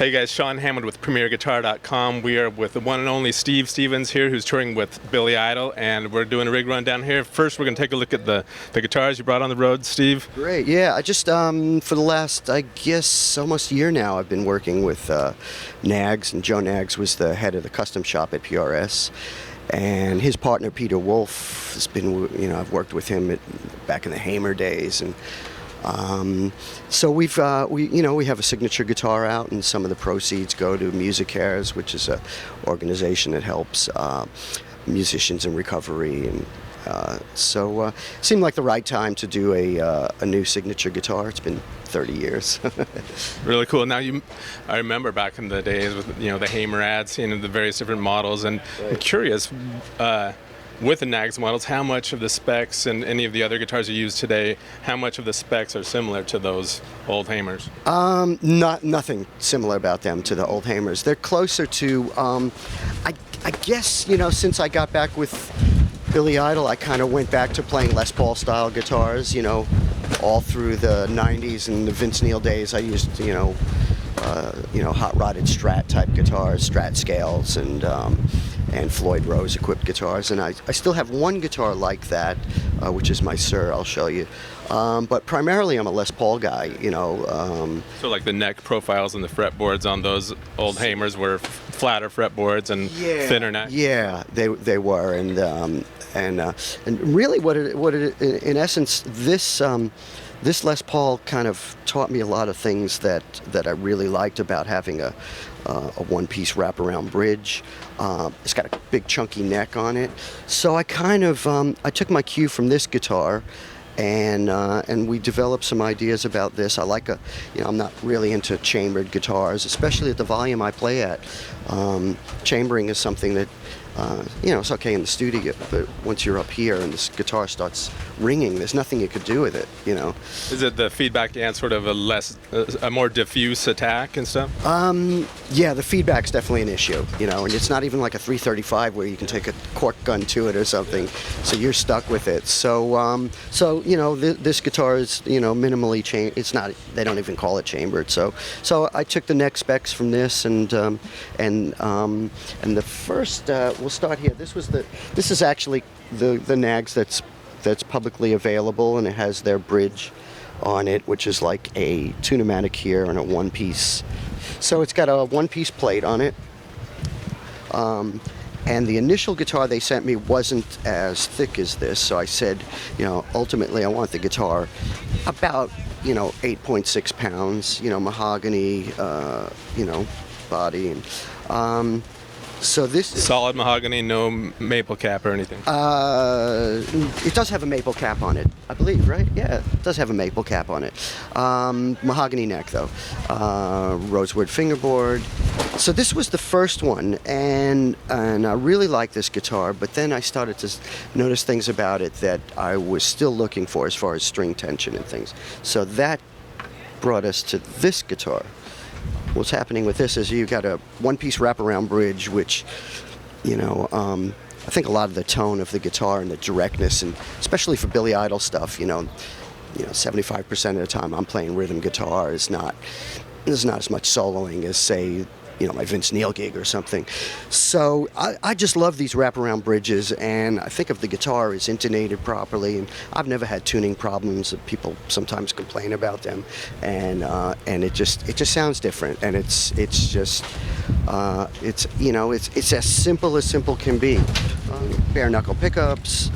Hey guys, Sean Hammond with PremierGuitar.com. We are with the one and only Steve Stevens here, who's touring with Billy Idol, and we're doing a rig run down here. First, we're going to take a look at the guitars you brought on the road, Steve. Great, yeah. I just, for the last, I guess, almost a year now, I've been working with Nags, and Joe Nags was the head of the custom shop at PRS. And his partner, Peter Wolf, has been, I've worked with him back in the Hamer days, and so we have a signature guitar out, and some of the proceeds go to Music Cares, which is an organization that helps musicians in recovery, and so it seemed like the right time to do a new signature guitar. It's been 30 years. Really cool. Now, I remember back in the days with the Hamer ads, the various different models, and right. I'm curious. With the Nags models, how much of the specs and any of the other guitars you use today, how much of the specs are similar to those old Hamers? Nothing similar about them to the old Hamers. They're closer to, I guess, since I got back with Billy Idol, I kind of went back to playing Les Paul style guitars, all through the 90s and the Vince Neil days. I used, hot rodded Strat type guitars, Strat scales, and Floyd Rose equipped guitars, and I still have one guitar like that, which is my Suhr. I'll show you. But primarily, I'm a Les Paul guy. So like the neck profiles and the fretboards on those old Hamers were flatter fretboards and thinner neck. Yeah, they were, and really, what it in essence, this Les Paul kind of taught me a lot of things that I really liked about having a one-piece wraparound bridge. It's got a big chunky neck on it. So I kind of I took my cue from this guitar, and we developed some ideas about this. I like I'm not really into chambered guitars, especially at the volume I play at. Chambering is something that it's okay in the studio, but once you're up here and this guitar starts ringing, there's nothing you could do with it, Is it the feedback and sort of a more diffuse attack and stuff? Yeah, the feedback's definitely an issue, and it's not even like a 335 where you can take a cork gun to it or something, so you're stuck with it. So, this guitar is, minimally chambered. It's not, they don't even call it chambered. So I took the neck specs from this, and the first, we'll start here. This is actually the Nags that's publicly available, and it has their bridge on it, which is like a tune-o-matic here and a one-piece. So it's got a one-piece plate on it. And the initial guitar they sent me wasn't as thick as this, so I said, ultimately I want the guitar about, 8.6 pounds, mahogany, body, and so this solid mahogany, no maple cap or anything. It does have a maple cap on it, I believe, right? Yeah, it does have a maple cap on it. Mahogany neck, though. Rosewood fingerboard. So this was the first one, and I really liked this guitar, but then I started to notice things about it that I was still looking for as far as string tension and things. So that brought us to this guitar. What's happening with this is you've got a one-piece wraparound bridge, which, I think a lot of the tone of the guitar and the directness, and especially for Billy Idol stuff, 75% of the time I'm playing rhythm guitar. There's not as much soloing as, say, my Vince Neil gig or something. So I just love these wraparound bridges, and I think if the guitar is intonated properly, and I've never had tuning problems. People sometimes complain about them, and it just sounds different, and it's just it's as simple can be. Bare knuckle pickups.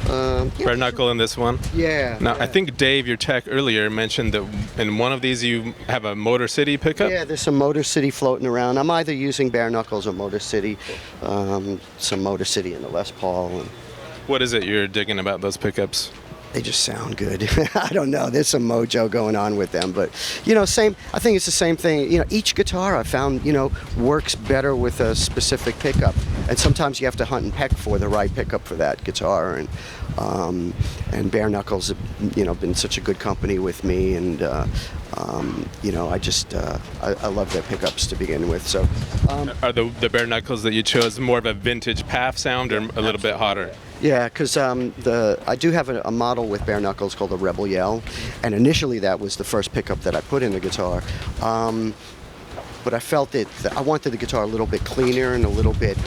Bare knuckle in this one? Yeah. Now, yeah. I think Dave, your tech earlier, mentioned that in one of these you have a Motor City pickup? Yeah, there's some Motor City floating around. I'm either using bare knuckles or Motor City, some Motor City in the Les Paul. What is it you're digging about those pickups? They just sound good. I don't know. There's some mojo going on with them, but same. I think it's the same thing. Each guitar I found, works better with a specific pickup, and sometimes you have to hunt and peck for the right pickup for that guitar. And bare knuckles have, been such a good company with me, and I just I love their pickups to begin with. So, are the bare knuckles that you chose more of a vintage PAF sound or a little bit hotter? Yeah, because I do have a model with bare knuckles called the Rebel Yell, and initially that was the first pickup that I put in the guitar. but I felt I wanted the guitar a little bit cleaner and a little bit.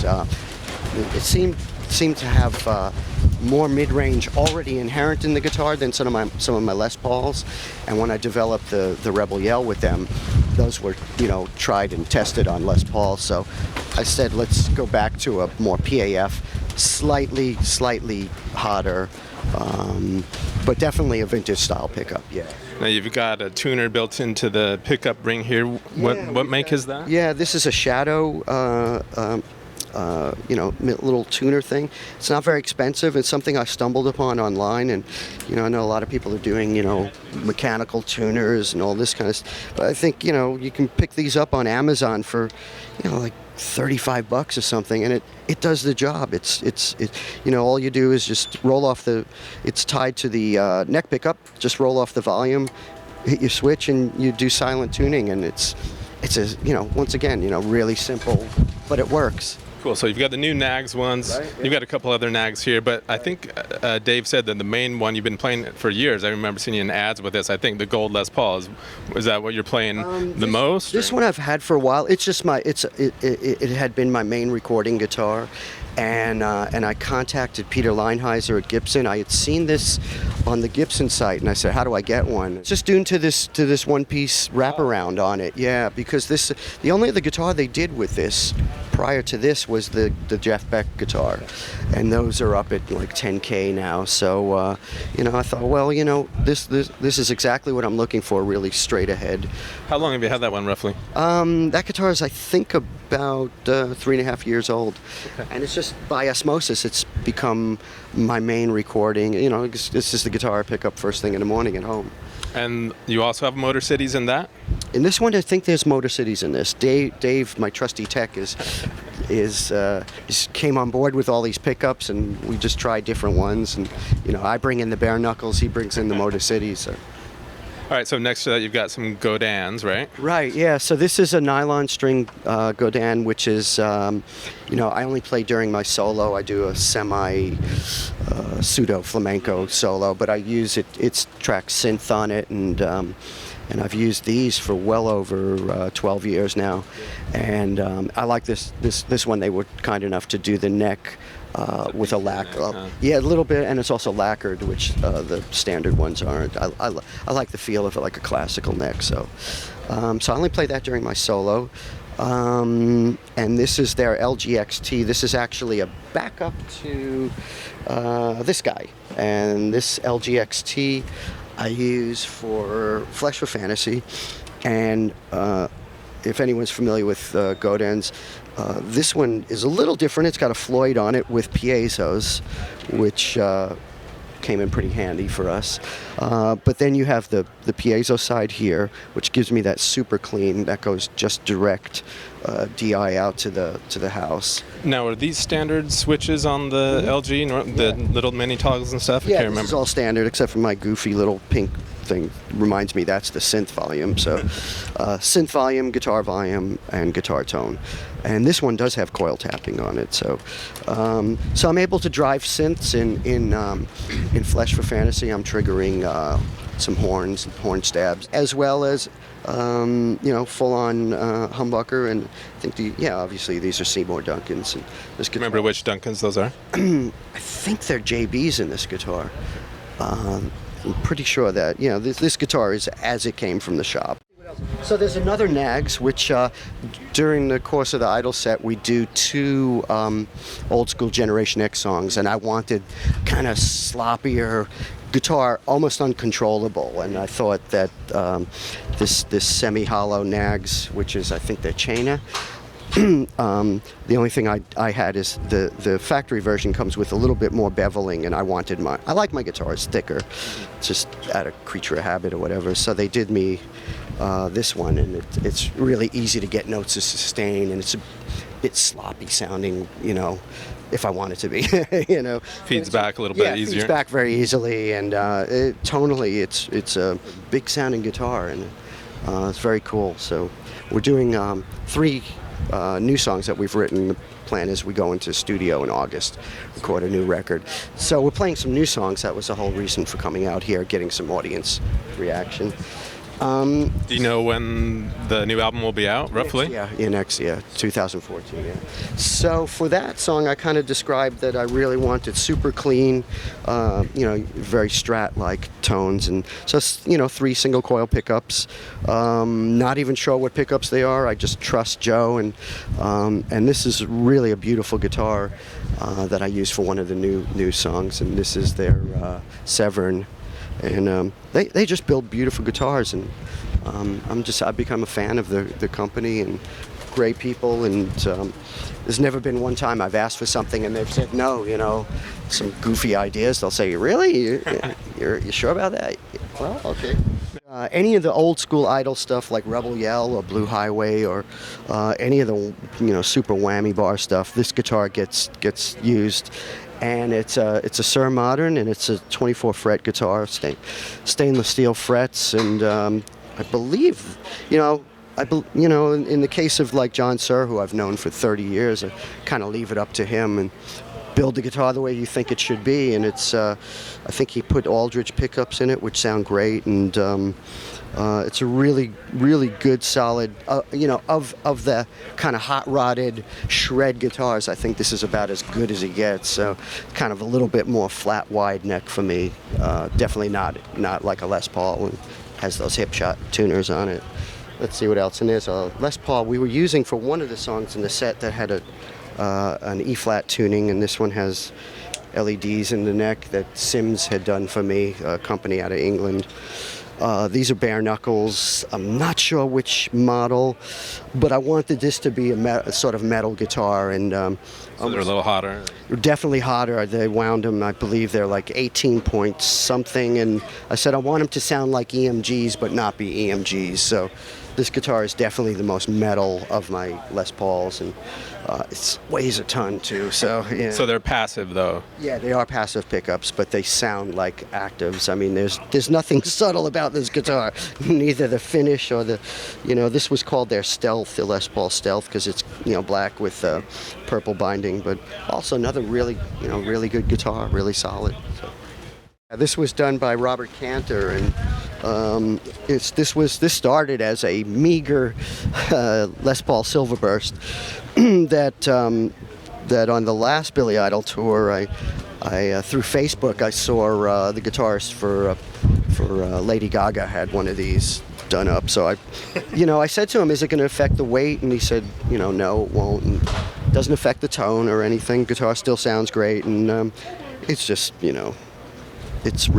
It seemed to have more mid-range already inherent in the guitar than some of my Les Pauls. And when I developed the Rebel Yell with them, those were tried and tested on Les Paul. So I said, let's go back to a more PAF, slightly hotter, but definitely a vintage style pickup. Yeah. Now you've got a tuner built into the pickup ring here. What make is that? Yeah, this is a Shadow. Little tuner thing. It's not very expensive. It's something I stumbled upon online, and I know a lot of people are doing mechanical tuners and all this kind of stuff. But I think you can pick these up on Amazon for like $35 or something, and it does the job. It's all you do is just roll off it's tied to the neck pickup. Just roll off the volume, hit your switch, and you do silent tuning, and it's once again really simple, but it works. Cool. So you've got the new Nags ones. Right, yeah. You've got a couple other Nags here, but I think Dave said that the main one you've been playing for years. I remember seeing you in ads with this. I think the Gold Les Paul is that what you're playing the most? This one I've had for a while. It's just it had been my main recording guitar, and I contacted Peter Leinheiser at Gibson. I had seen this on the Gibson site, and I said, how do I get one? It's just due to this one-piece wraparound on it. Yeah, because the only other guitar they did with this prior to this was the Jeff Beck guitar, and those are up at like $10K now. So I thought, well, this is exactly what I'm looking for, really straight ahead. How long have you had that one roughly? That guitar is, I think, about 3.5 years old. Okay. And it's just by osmosis, it's become my main recording. This is the guitar I pick up first thing in the morning at home. And you also have Motor Cities in that? In this one, I think there's Motor Cities in this. Dave, my trusty tech, came on board with all these pickups, and we just tried different ones. And I bring in the bare knuckles, he brings in the Motor Cities. So. All right, so next to that, you've got some Godins, right? Right, yeah. So this is a nylon string Godin, which is, I only play during my solo. I do a pseudo flamenco solo, but I use its track Synth on it, and I've used these for well over 12 years now. And I like this one. They were kind enough to do the neck with a lacquer. Yeah, a little bit, and it's also lacquered, which the standard ones aren't. I like the feel of it, like a classical neck. So I only play that during my solo. And this is their LGXT. This is actually a backup to this guy. And this LGXT I use for Flesh for Fantasy. And if anyone's familiar with Godins, this one is a little different. It's got a Floyd on it with piezos, which came in pretty handy for us. But then you have the piezo side here, which gives me that super clean that goes just direct DI out to the house. Now, are these standard switches on the LG, the little mini toggles and stuff? Yeah, this is all standard except for my goofy little pink thing. Reminds me that's the synth volume. So synth volume, guitar volume, and guitar tone. And this one does have coil tapping on it. So I'm able to drive synths in Flesh for Fantasy. I'm triggering some horns, horn stabs, as well as full-on humbucker, and I think obviously these are Seymour Duncans. And this guitar, remember which Duncans those are? I think they're JBs in this guitar. I'm pretty sure that this guitar is as it came from the shop. So there's another Nags, which during the course of the Idol set we do 2 old school Generation X songs, and I wanted kind of sloppier guitar, almost uncontrollable, and I thought that this semi-hollow Nags, which is I think the Chaina, the only thing I had is the factory version comes with a little bit more beveling, and I like my guitars thicker, just out of creature of habit or whatever. So they did me this one, and it's really easy to get notes to sustain, and it's a bit sloppy sounding, if I want it to be, Feeds back a little bit easier. Feeds back very easily, and tonally it's a big sounding guitar, and it's very cool. So we're doing 3 new songs that we've written. The plan is we go into studio in August, record a new record. So we're playing some new songs. That was the whole reason for coming out here, getting some audience reaction. Do you know when the new album will be out, roughly? Next year, 2014. Yeah. So for that song, I kind of described that I really wanted super clean, very Strat-like tones, and so 3 single coil pickups. Not even sure what pickups they are. I just trust Joe, and this is really a beautiful guitar that I use for one of the new songs, and this is their Severn. And they just build beautiful guitars, and I've become a fan of the company and great people, and there's never been one time I've asked for something and they've said no. Some goofy ideas, they'll say, really? You're sure about that? Well, okay. Any of the old school Idol stuff like Rebel Yell or Blue Highway or any of the super whammy bar stuff, this guitar gets used. And it's a Suhr Modern, and it's a 24 fret guitar, stainless steel frets, and I believe, in the case of like John Suhr, who I've known for 30 years, I kind of leave it up to him and build the guitar the way you think it should be. And it's, I think he put Aldridge pickups in it, which sound great, and it's a really, really good, solid, of the kind of hot-rodded shred guitars, I think this is about as good as he gets. So kind of a little bit more flat, wide neck for me. Definitely not like a Les Paul, and has those hip shot tuners on it. Let's see what else. And there's a Les Paul we were using for one of the songs in the set that had an E-flat tuning, and this one has LEDs in the neck that Sims had done for me, a company out of England. These are bare knuckles. I'm not sure which model, but I wanted this to be a sort of metal guitar, and so they're a little hotter. Definitely hotter. They wound them, I believe they're like 18 point something, and I said I want them to sound like EMGs but not be EMGs. So this guitar is definitely the most metal of my Les Pauls, and it weighs a ton too. So yeah. So they're passive though. Yeah, they are passive pickups, but they sound like actives. I mean, there's nothing subtle about this guitar. Neither the finish or this was called their Stealth, the Les Paul Stealth, because it's black with purple binding, but also another really really good guitar, really solid. So. This was done by Robert Cantor, and this started as a meager Les Paul Silverburst that on the last Billy Idol tour, I through Facebook I saw the guitarist for Lady Gaga had one of these done up. So I said to him, "Is it going to affect the weight?" And he said, "No, it won't. And it doesn't affect the tone or anything. Guitar still sounds great, and it's just It's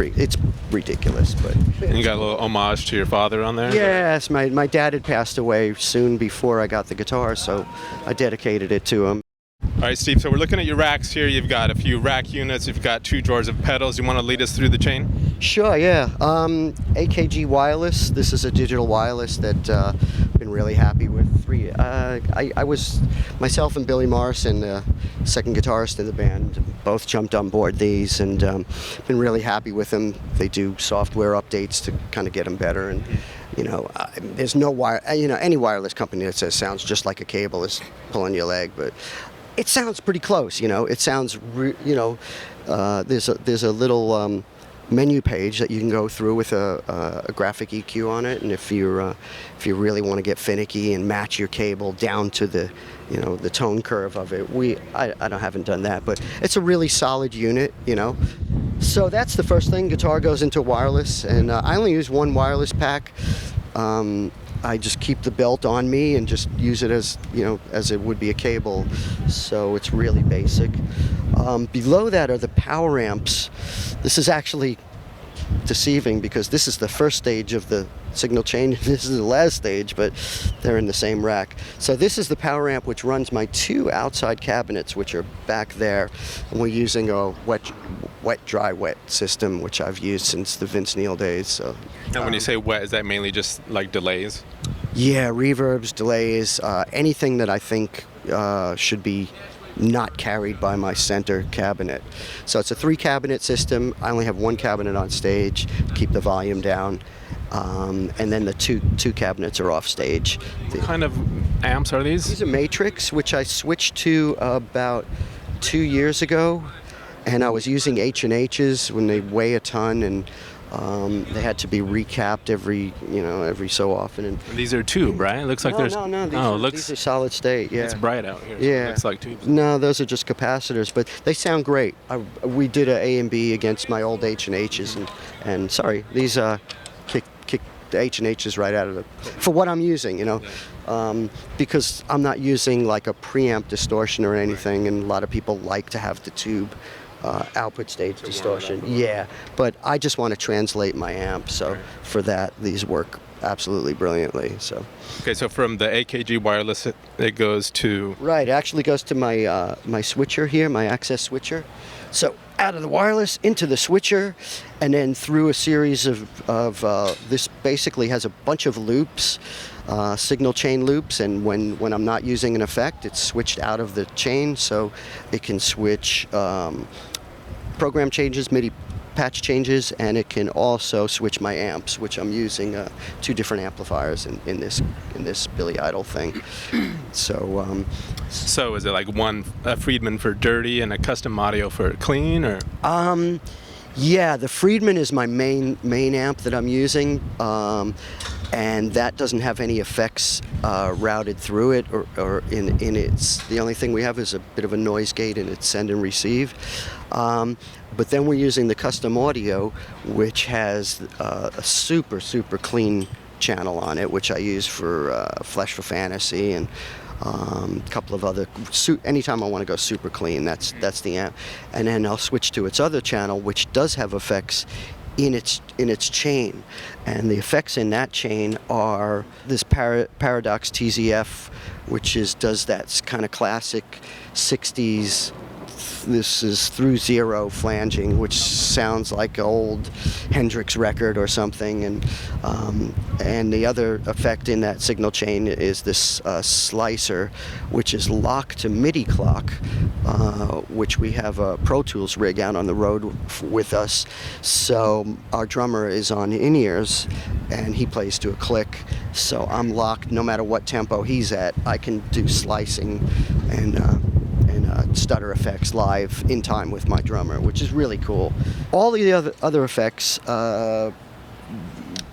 ridiculous, but... And you got a little homage to your father on there? Yes, my dad had passed away soon before I got the guitar, so I dedicated it to him. All right, Steve, so we're looking at your racks here. You've got a few rack units. You've got 2 drawers of pedals. You want to lead us through the chain? Sure, yeah. AKG Wireless. This is a digital wireless that I've been really happy with. I was, myself and Billy Morrison, the second guitarist in the band, both jumped on board these, and been really happy with them. They do software updates to kind of get them better, and there's no wire. Any wireless company that says sounds just like a cable is pulling your leg, but it sounds pretty close. It sounds, there's a little menu page that you can go through with a graphic EQ on it, and if you really want to get finicky and match your cable down to the the tone curve of it, I haven't done that, but it's a really solid unit. So that's the first thing. Guitar goes into wireless, and I only use one wireless pack. I just keep the belt on me and just use it as as it would be a cable. So it's really basic. Below that are the power amps. This is actually deceiving because this is the first stage of the signal chain. This is the last stage, but they're in the same rack. So this is the power amp which runs my 2 outside cabinets, which are back there. And we're using a wet, dry, wet system, which I've used since the Vince Neil days. So. And when you say wet, is that mainly just like delays? Yeah, reverbs, delays, anything that I think should be not carried by my center cabinet. So it's a 3 cabinet system. I only have 1 cabinet on stage to keep the volume down. And then the two cabinets are off stage. What kind of amps are these? These are Matrix, which I switched to about 2 years ago, and I was using H&H's when they weigh a ton, and They had to be recapped every so often. And These are tube, right? It looks like there's... No, these are solid state. Yeah, it's bright out here. So yeah, it looks like tubes. No, those are just capacitors, but they sound great. We did a A and B against my old H&H's, and sorry, these kick the H&H's right out of for what I'm using, because I'm not using like a preamp distortion or anything, and a lot of people like to have the tube output stage distortion. Yeah, but I just want to translate my amp, so for that, these work absolutely brilliantly. So. Okay, so from the AKG wireless, it goes to... Right, it actually goes to my switcher here, my access switcher. So out of the wireless into the switcher, and then through a series of this basically has a bunch of loops, signal chain loops, and when I'm not using an effect, it's switched out of the chain, so it can switch program changes, MIDI patch changes, and it can also switch my amps, which I'm using 2 different amplifiers in this Billy Idol thing. So. So is it like one Friedman for dirty and a custom audio for clean, or? Yeah, the Friedman is my main amp that I'm using, and that doesn't have any effects routed through it or in its. The only thing we have is a bit of a noise gate in its send and receive. But then we're using the custom audio, which has a super clean channel on it, which I use for Flesh for Fantasy and a couple of other. Anytime I want to go super clean, that's the amp. And then I'll switch to its other channel, which does have effects in its chain, and the effects in that chain are this Paradox TZF, which does that kind of classic 60s. This is through zero flanging, which sounds like an old Hendrix record or something, and the other effect in that signal chain is this slicer, which is locked to MIDI clock, which we have a Pro Tools rig out on the road with us. So our drummer is on in-ears, and he plays to a click. So I'm locked no matter what tempo he's at. I can do slicing and stutter effects live in time with my drummer, which is really cool. All the other effects,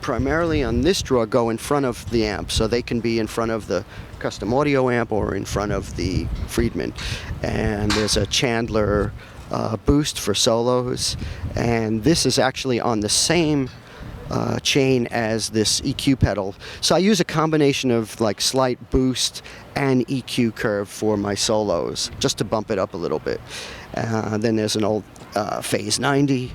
primarily on this drawer, go in front of the amp, so they can be in front of the custom audio amp or in front of the Friedman. And there's a Chandler boost for solos, and this is actually on the same chain as this EQ pedal. So I use a combination of like slight boost and EQ curve for my solos, just to bump it up a little bit. Then there's an old Phase 90,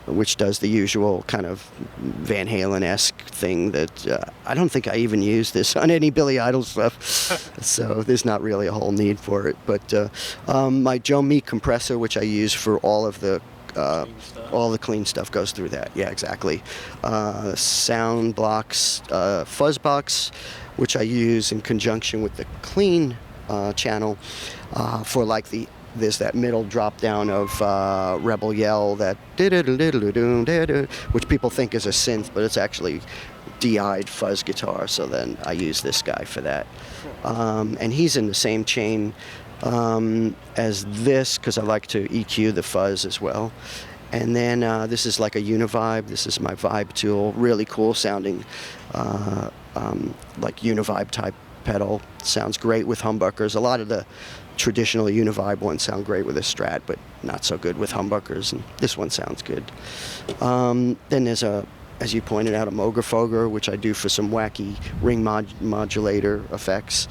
which does the usual kind of Van Halen-esque thing that I don't think I even use this on any Billy Idol stuff, so there's not really a whole need for it. But my Joe Meek compressor, which I use for all the clean stuff, goes through that. Yeah, exactly. Sound blocks, fuzz box, which I use in conjunction with the clean channel for like there's that middle drop down of Rebel Yell, that which people think is a synth, but it's actually DI'd fuzz guitar. So then I use this guy for that, and he's in the same chain as this because I like to EQ the fuzz as well. And then this is like a Univibe. This is my Vibe tool. Really cool sounding, like Univibe type pedal. Sounds great with humbuckers. A lot of the traditional Univibe ones sound great with a Strat, but not so good with humbuckers. And this one sounds good. Then there's as you pointed out, a Mogerfoger, which I do for some wacky ring modulator effects.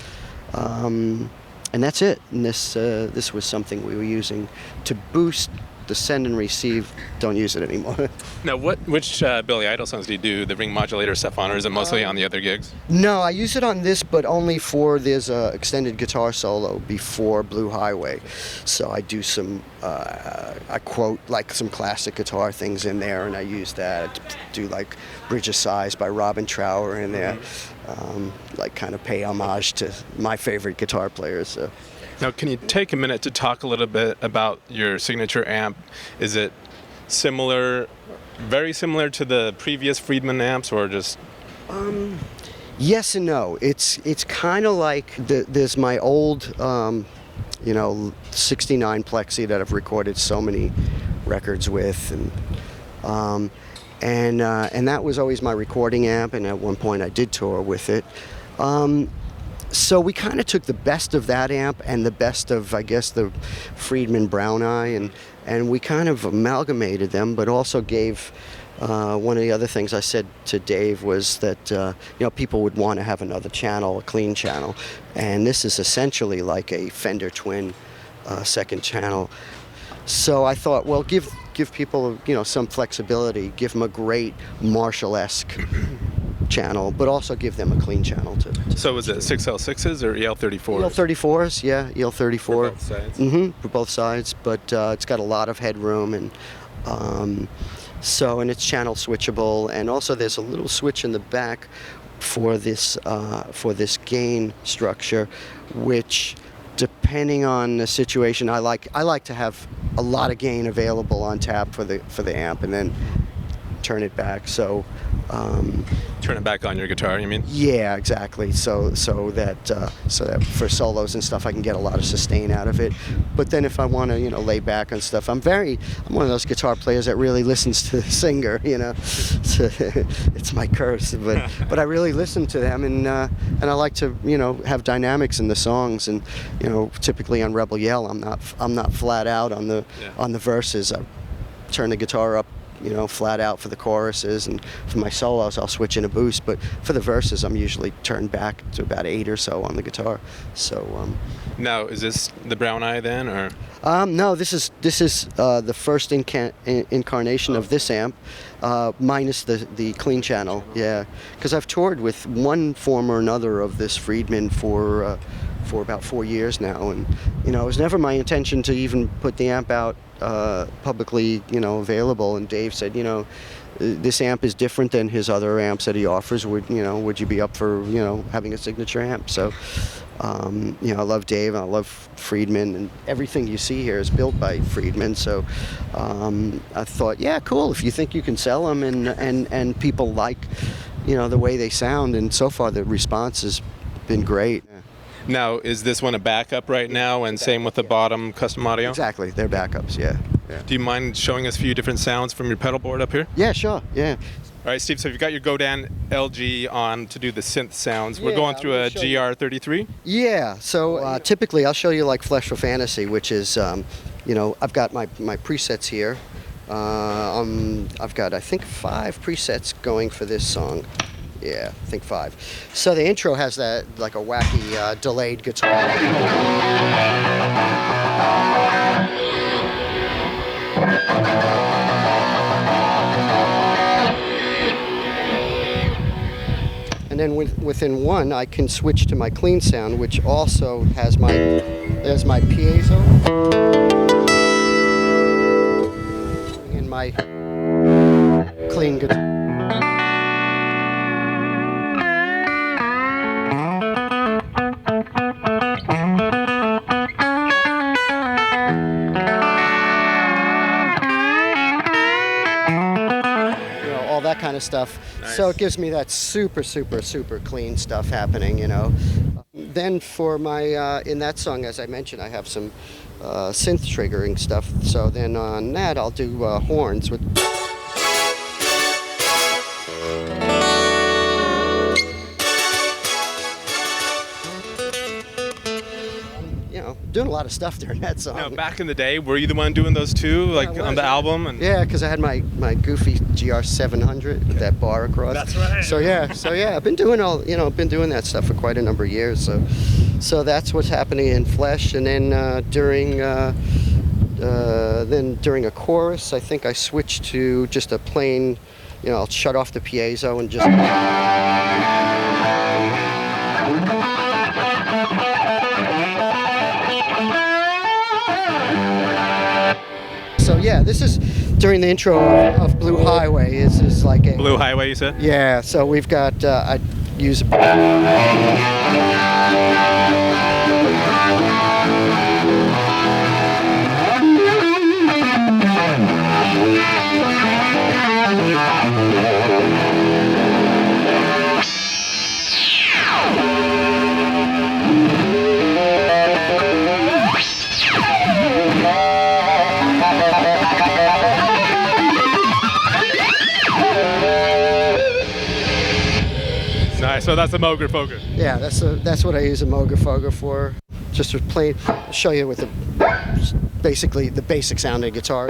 And that's it. And this was something we were using to boost the send and receive. Don't use it anymore. Now, which Billy Idol songs do you do the ring modulator stuff on, or is it mostly on the other gigs? No, I use it on this, but only for there's a extended guitar solo before Blue Highway. So I do some, I quote like some classic guitar things in there, and I use that to do like Bridge of Sighs by Robin Trower in there, like kind of pay homage to my favorite guitar players. So. Now, can you take a minute to talk a little bit about your signature amp? Is it similar, very similar to the previous Friedman amps, or just? Yes and no. It's kind of like there's my old, 69 Plexi that I've recorded so many records with, and And that was always my recording amp, and at one point I did tour with it. So we kind of took the best of that amp and the best of, I guess, the Friedman Brown Eye, and we kind of amalgamated them, but also gave, one of the other things I said to Dave was that, people would want to have another channel, a clean channel, and this is essentially like a Fender Twin second channel. So I thought, well, give people, some flexibility, give them a great Marshall-esque channel, but also give them a clean channel too. So was it 6L6s or EL34s? EL34s, yeah, EL34. For both sides? For both sides, but it's got a lot of headroom, and and it's channel switchable, and also there's a little switch in the back for this gain structure, which, depending on the situation, I like to have a lot of gain available on tap for the amp, and then turn it back. So turn it back on your guitar, you mean? yeah, exactly. So that for solos and stuff, I can get a lot of sustain out of it. But then if I want to, lay back on stuff, I'm one of those guitar players that really listens to the singer. So it's my curse, but I really listen to them, and I like to have dynamics in the songs, and typically on Rebel Yell, I'm not flat out on the verses. I turn the guitar up, flat out for the choruses, and for my solos I'll switch in a boost, but for the verses I'm usually turned back to about 8 or so on the guitar. So now, is this the Brown Eye then, or? No, this is the first incarnation of this amp, minus the clean channel. Yeah, because I've toured with one form or another of this Friedman for about 4 years now, and it was never my intention to even put the amp out publicly, available. And Dave said, this amp is different than his other amps that he offers. Would you be up for having a signature amp? So I love Dave, and I love Friedman, and everything you see here is built by Friedman. So I thought, yeah, cool. If you think you can sell them, and people like the way they sound, and so far the response has been great. Now, is this one a backup right now, and same with the bottom custom audio? Exactly, they're backups, yeah. Do you mind showing us a few different sounds from your pedal board up here? Yeah, sure, yeah. All right, Steve, so you've got your Godin LG on to do the synth sounds. We're Yeah, going through a let me show you. GR33? Yeah, so typically I'll show you like Flesh for Fantasy, which is, I've got my presets here. I've got, I think, 5 presets going for this song. Yeah, I think 5. So the intro has that, like a wacky delayed guitar. And then within one, I can switch to my clean sound, which also has there's my piezo and my clean guitar. That kind of stuff. Nice. So it gives me that super clean stuff happening, Then for my, in that song, as I mentioned, I have some synth triggering stuff. So then on that, I'll do horns with. Doing a lot of stuff during that song. Now, back in the day, were you the one doing those too, like on the album? And yeah, because I had my goofy GR700 with that bar across. That's right. So yeah, I've been doing that stuff for quite a number of years. So that's what's happening in Flesh, and then during a chorus, I think I switched to just a plain, I'll shut off the piezo and just. So yeah, this is during the intro of Blue Highway. Is like a Blue Highway, you said? Yeah. So we've got I use. Nice. So that's a Moger Foger. Yeah, that's what I use a Moger Foger for. Just to play, show you with basically the basic sounding guitar.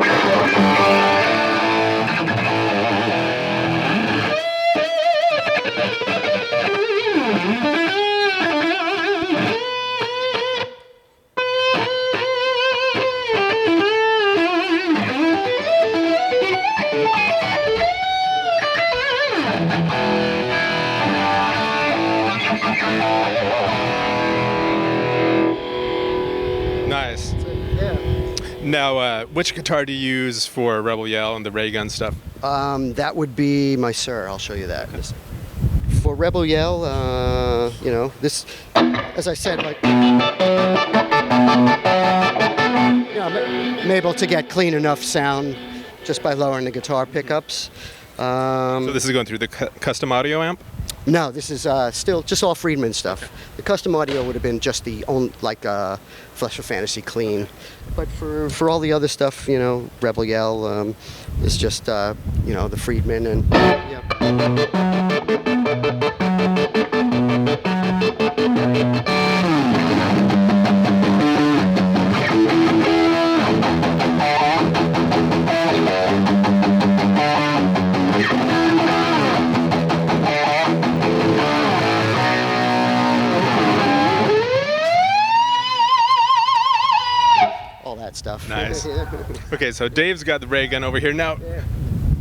Nice. Yeah. Now, which guitar do you use for Rebel Yell and the ray gun stuff? That would be my Suhr. I'll show you that. For Rebel Yell, you know, this, as I said, like, you know, I'm able to get clean enough sound just by lowering the guitar pickups. So this is going through the custom audio amp? No, this is still just all Friedman stuff. The custom audio would have been just the Flesh of Fantasy clean, but for all the other stuff, you know, Rebel Yell is just you know, the Friedman and yeah. Stuff. Nice. Okay, so Dave's got the ray gun over here. Now,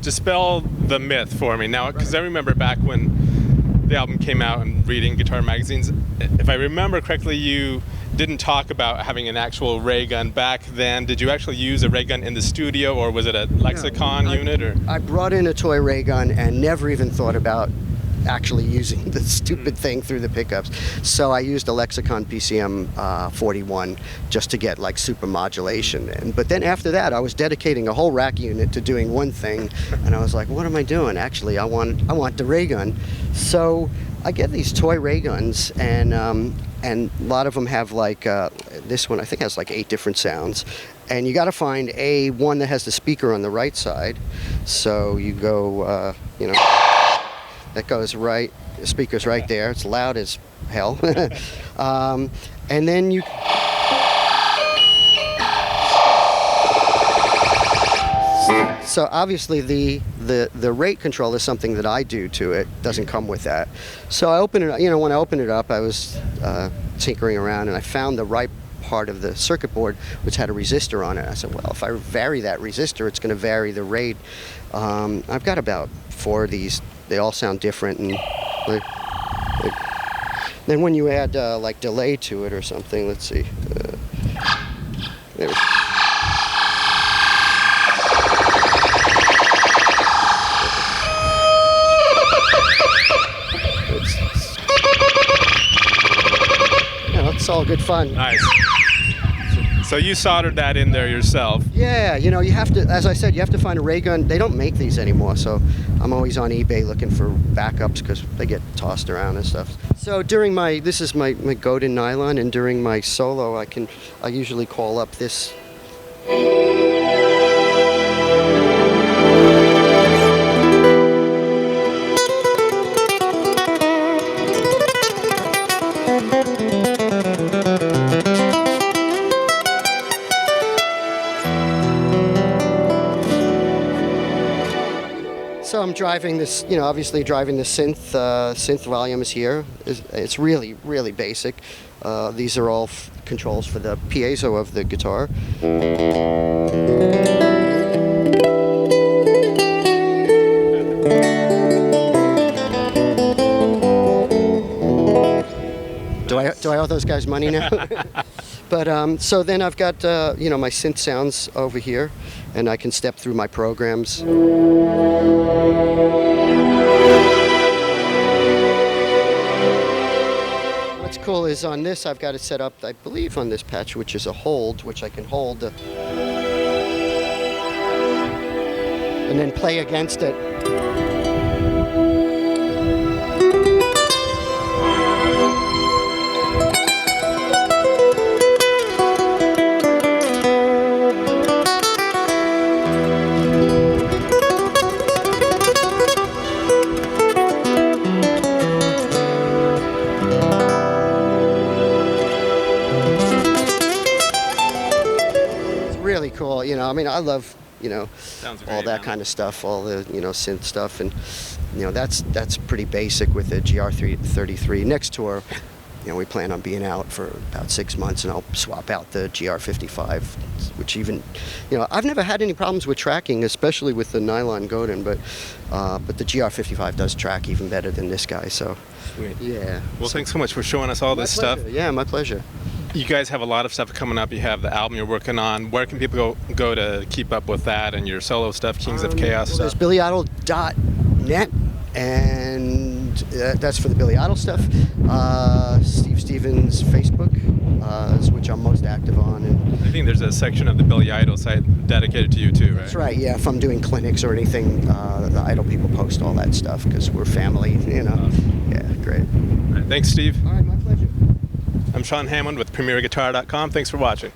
dispel the myth for me. Now, because I remember back when the album came out and reading guitar magazines, if I remember correctly, you didn't talk about having an actual ray gun back then. Did you actually use a ray gun in the studio, or was it a Lexicon unit? Or I brought in a toy ray gun and never even thought about actually using the stupid thing through the pickups. So I used a Lexicon PCM 41 just to get like super modulation. But then after that, I was dedicating a whole rack unit to doing one thing, and I was like, what am I doing? Actually, I want the ray gun. So I get these toy ray guns, and a lot of them have like this one I think has like 8 different sounds. And you got to find one that has the speaker on the right side. So you go, you know, that goes right, the speaker's right there. It's loud as hell. And then you... So obviously the rate control is something that I do to it. Doesn't come with that. So I open it, you know, when I opened it up, I was tinkering around and I found the right part of the circuit board which had a resistor on it. I said, well, if I vary that resistor, it's going to vary the rate. I've got about 4 of these. They all sound different, and then when you add like delay to it or something, let's see. There we go. It's all good fun. Nice. So you soldered that in there yourself? Yeah, you know, you have to, as I said, you have to find a ray gun. They don't make these anymore, so I'm always on eBay looking for backups because they get tossed around and stuff. So during this is my Godin Nylon, and during my solo, I usually call up this. So I'm driving this, you know, obviously driving the synth. Synth volume is here. It's really, really basic. These are all controls for the piezo of the guitar. Do I owe those guys money now? But so then I've got you know, my synth sounds over here, and I can step through my programs. What's cool is on this I've got it set up, I believe, on this patch, which is a hold, which I can hold and then play against it. all, you know, I mean, I love, you know, Sounds all great, that man. kind of stuff, all the, you know, synth stuff, and you know, that's pretty basic with the GR33. Next tour, you know, we plan on being out for about 6 months, and I'll swap out the GR55, which even, you know, I've never had any problems with tracking, especially with the Nylon Godin, but the GR55 does track even better than this guy, so. Sweet. Yeah. Well, thanks so much for showing us all My this pleasure. stuff. Yeah, my pleasure. You guys have a lot of stuff coming up. You have the album you're working on. Where can people go to keep up with that and your solo stuff, Kings of Chaos There's stuff? BillyIdol.net, and that's for the Billy Idol stuff. Steve Stevens' Facebook, is which I'm most active on. And I think there's a section of the Billy Idol site dedicated to you too, right? that's right, yeah. If I'm doing clinics or anything, the Idol people post all that stuff because we're family, you know. Yeah, great. All right, thanks, Steve. All right, my pleasure. I'm Sean Hammond with PremierGuitar.com. Thanks for watching.